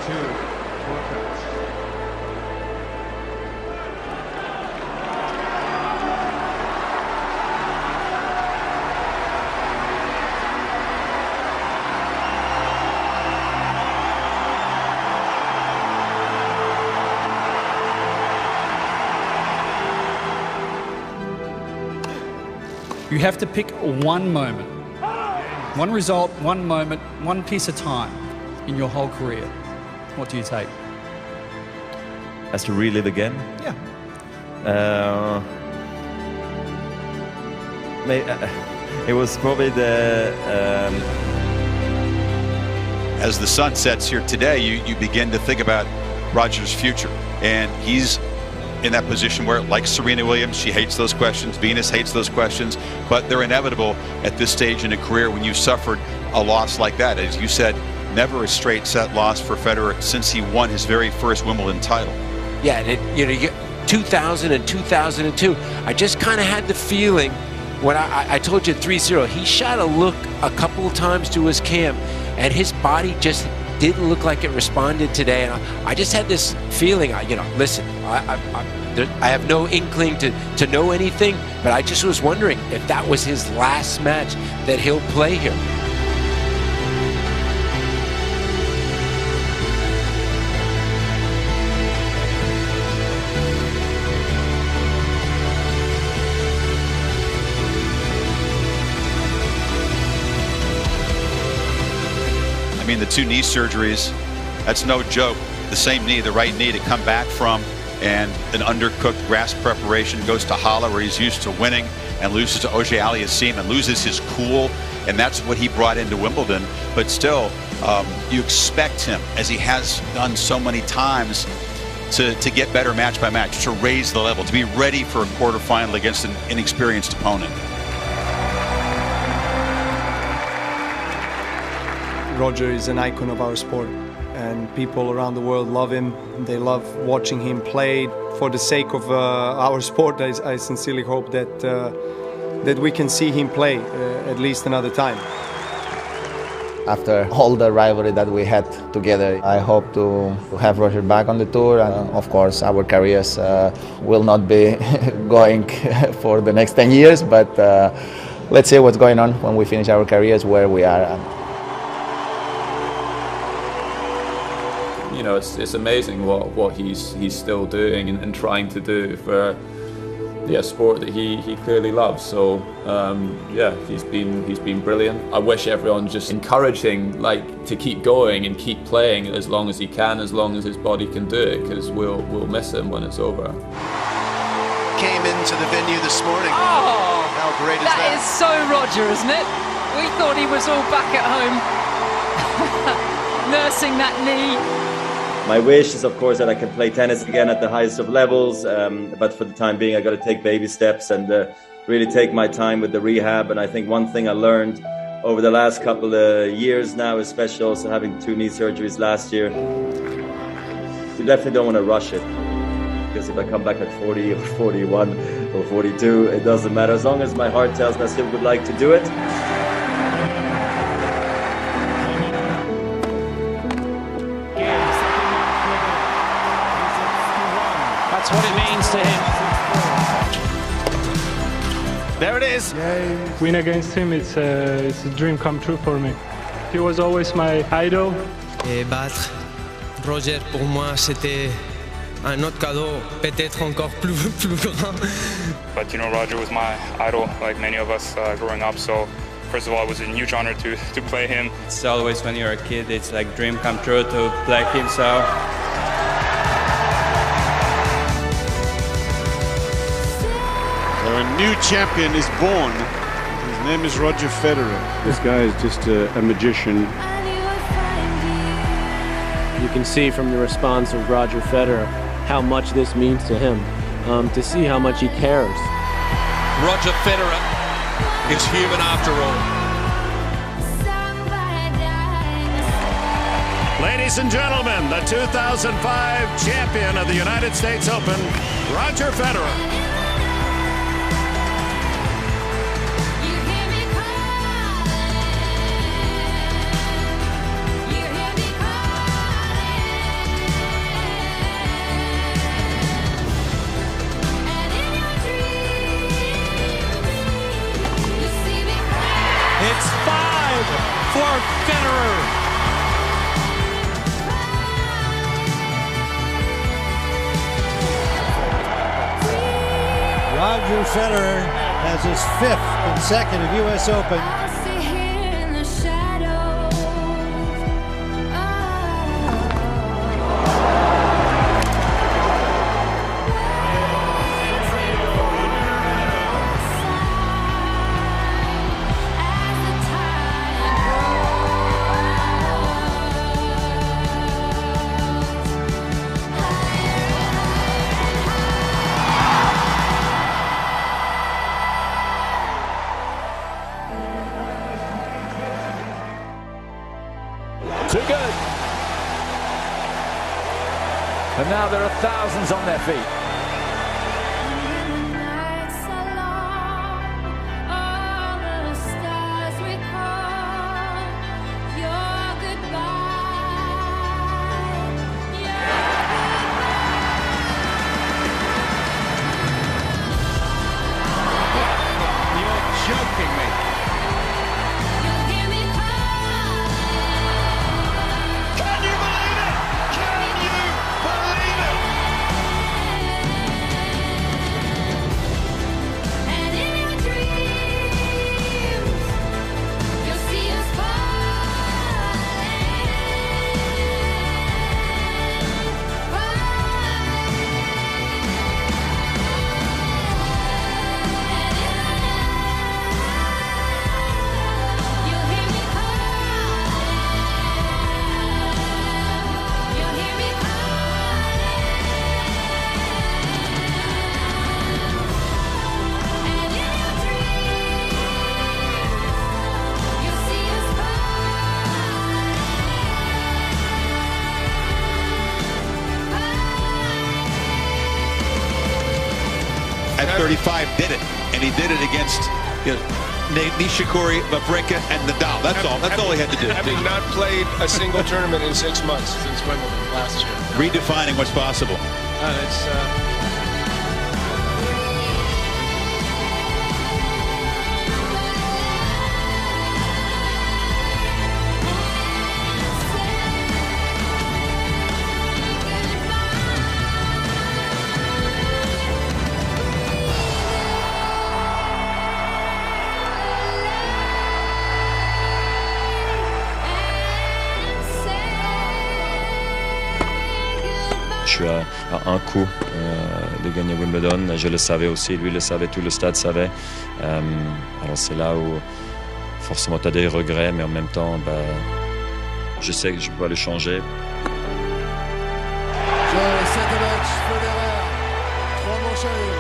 You have to pick one moment, one result, one moment, one piece of time in your whole career. What do you take? As to relive again? Yeah. It was probably the... As the sun sets here today, you begin to think about Roger's future. And he's in that position where, like Serena Williams, she hates those questions. Venus hates those questions. But they're inevitable at this stage in a career when you've suffered a loss like that. As you said, never a straight set loss for Federer since he won his very first Wimbledon title. Yeah, and you get 2000 and 2002. I just kind of had the feeling when I told you 3-0, he shot a look a couple of times to his camp, and his body just didn't look like it responded today. And I just had this feeling, listen, I have no inkling to know anything, but I just was wondering if that was his last match that he'll play here. I mean, the two knee surgeries, that's no joke. The same knee, the right knee to come back from, and an undercooked grass preparation, goes to Halle where he's used to winning and loses to Auger Aliassime and loses his cool, and that's what he brought into Wimbledon. But still, you expect him, as he has done so many times, to get better match by match, to raise the level, to be ready for a quarterfinal against an inexperienced opponent. Roger is an icon of our sport, and people around the world love him. They love watching him play. For the sake of our sport, I sincerely hope that we can see him play at least another time. After all the rivalry that we had together, I hope to have Roger back on the tour. And of course, our careers will not be going for the next 10 years, but let's see what's going on when we finish our careers, where we are. You know, it's amazing what he's still doing and trying to do for a sport that he clearly loves. So yeah, he's been brilliant. I wish everyone just encouraging to keep going and keep playing as long as he can, as long as his body can do it, because we'll miss him when it's over. Came into the venue this morning. Oh, how great is that? That is so Roger, isn't it? We thought he was all back at home, nursing that knee. My wish is, of course, that I can play tennis again at the highest of levels, but for the time being, I got to take baby steps and really take my time with the rehab. And I think one thing I learned over the last couple of years now, especially also having 2 knee surgeries last year, you definitely don't want to rush it. Because if I come back at 40 or 41 or 42, it doesn't matter. As long as my heart tells me I still would like to do it. That's what it means to him. There it is. Win against him, it's a dream come true for me. He was always my idol. Et battre Roger, pour moi, c'était un autre cadeau, peut-être encore plus grand. But you know, Roger was my idol, like many of us growing up. So first of all, it was a huge honor to play him. It's always when you're a kid, it's like dream come true to play him. So. A new champion is born. His name is Roger Federer. This guy is just a magician. You can see from the response of Roger Federer how much this means to him, to see how much he cares. Roger Federer is human after all. Ladies and gentlemen, the 2005 champion of the United States Open, Roger Federer. Roger Federer has his 5th consecutive U.S. Open. Too good. And now there are thousands on their feet. You're joking me. At 35, did it, and he did it against Nishikori, Wawrinka, and Nadal. That's all. That's all he had to do. Having not played a single tournament in 6 months since Wimbledon last year. Redefining what's possible. Je suis à un coup de gagner Wimbledon. Je le savais aussi, lui le savait, tout le stade savait. Alors c'est là où forcément tu as des regrets, mais en même temps, je sais que je peux le changer. Federer, 3 manches à 1.